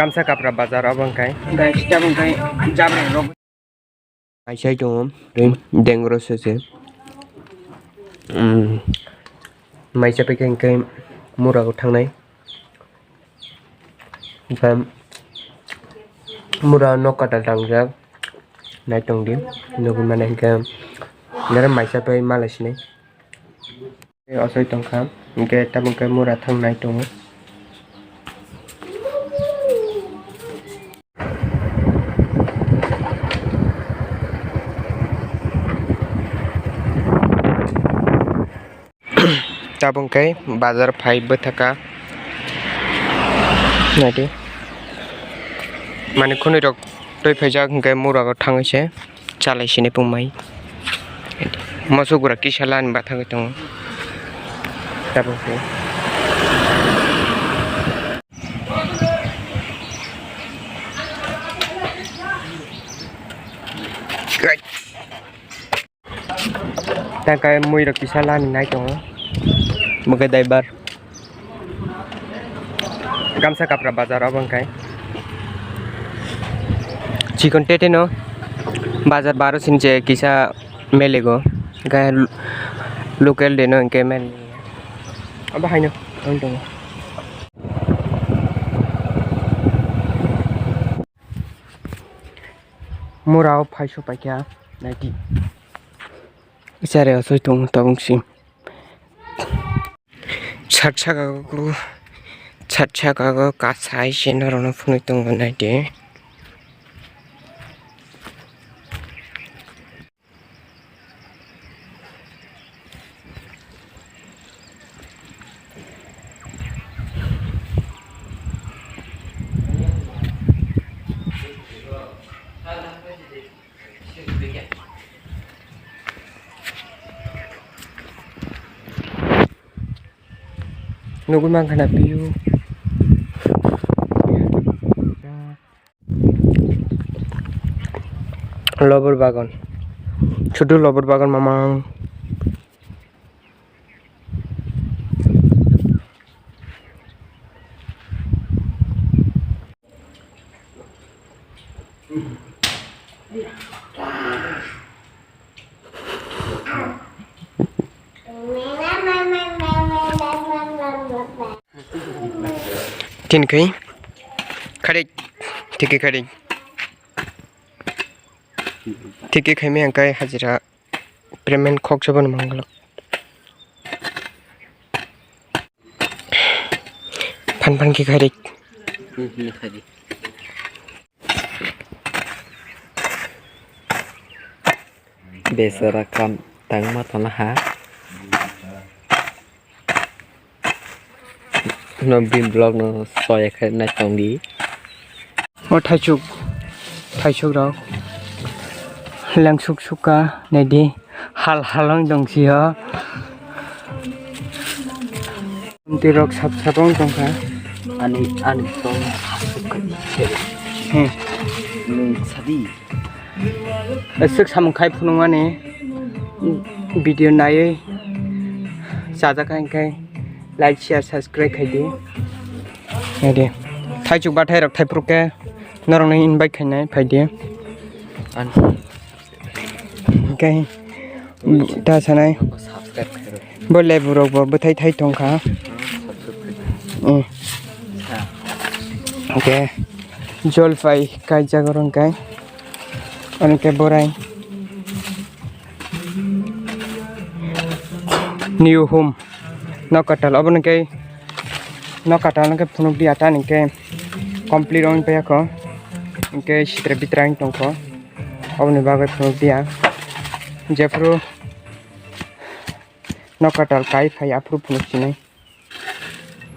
Gamsa kapra bazar abangkai guys tabangkai jabre rog aisai dong dengro sese maisa peking kai mura ko thangnai jam mura nokata dangjak nai tongdi nugu manai ka nara maisa pe malasne asai tongkham ke tabangkai mura thangnai tong tabungkai bazar phai bethaka nadi mane khuni rok toi phaijak hingkai mura ko thangise chalaisini pungmai masugura kisalan bathang tong tabungkai takai mui rok kisalan nai tong Muka daibar Gamsa kapra bazar abangkai Chicken tete no Bazar baru sinje kisa melego Gaya local de no ke mel Aba hai no Untung Murau phaiso pakya Nadi Isare asoi tung tabung sim Chatchagago kasai shinarona funitung nade Nugu mang kana piu Lobor bagan Chotu lobor bagan mamang Tin kai Khadik Tiki khadik Tiki khai me angkai hajira payment khok chaban mangalak Pan ki khadik Besara kam tangma tanaha No bin blog no soya khai na tongdi O thaisuk rok langsuk suka nedi hal halang dongsi ha tirok sap sapong tongka ani tong sadi asuk samung khai phununga ne video nai jaja kai like share subscribe khai di nedi thaisuk ba thai rok thai pruke narong invite khai nai phai di Okay. Ta sanai. Boleh buruk betai thai tongka. Okay. Jol fai kai jagorong kai. Ane ke borai. New home. No katal abon kai. No katal ke punuk di ata ni ke complete on pe ko. Ke sitra bitrang tongko. Abon bagai punuk dia. Jeffro Nokatal kai fai apru punuk sinai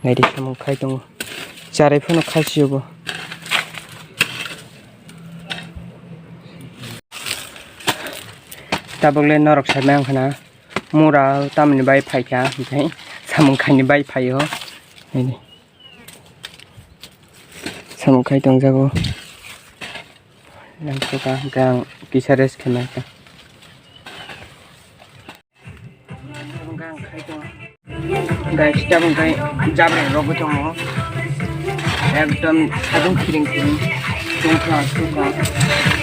Nai di samung khai tong Charai phono khasiyobo Tabogle norok sabang khana Mura tamni bai phai kya Nai samung khai ni bai phai ho Nai di Samung khai tong jago Langsuka gang kisares khana ka Guys, tabung kai jabre rog tong एकदम सादुं खिरिं खिरिं दंफ्रा सुखा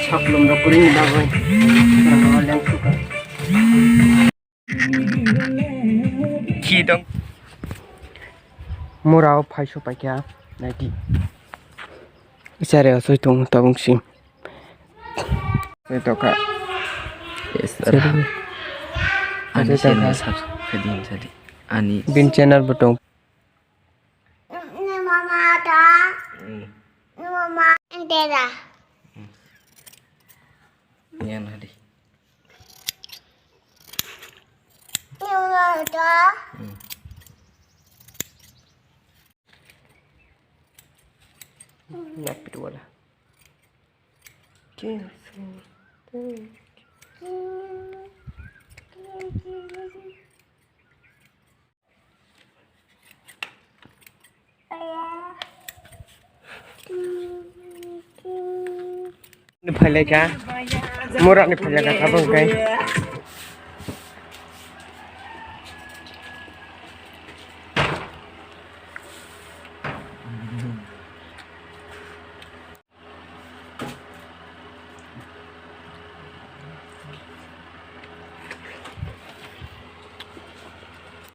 साख्लुम रकुरिं बागै रांगा लें सुखा खिदं मुराव फाइसो पाइका नाइटी इचारे असोइtung tabungsim toka Ani channel subscribe din jadi ani bin channel butong mama da mama endera yan hadi mama da napit wala ni phalai ka murak ni phalai ka kabang kai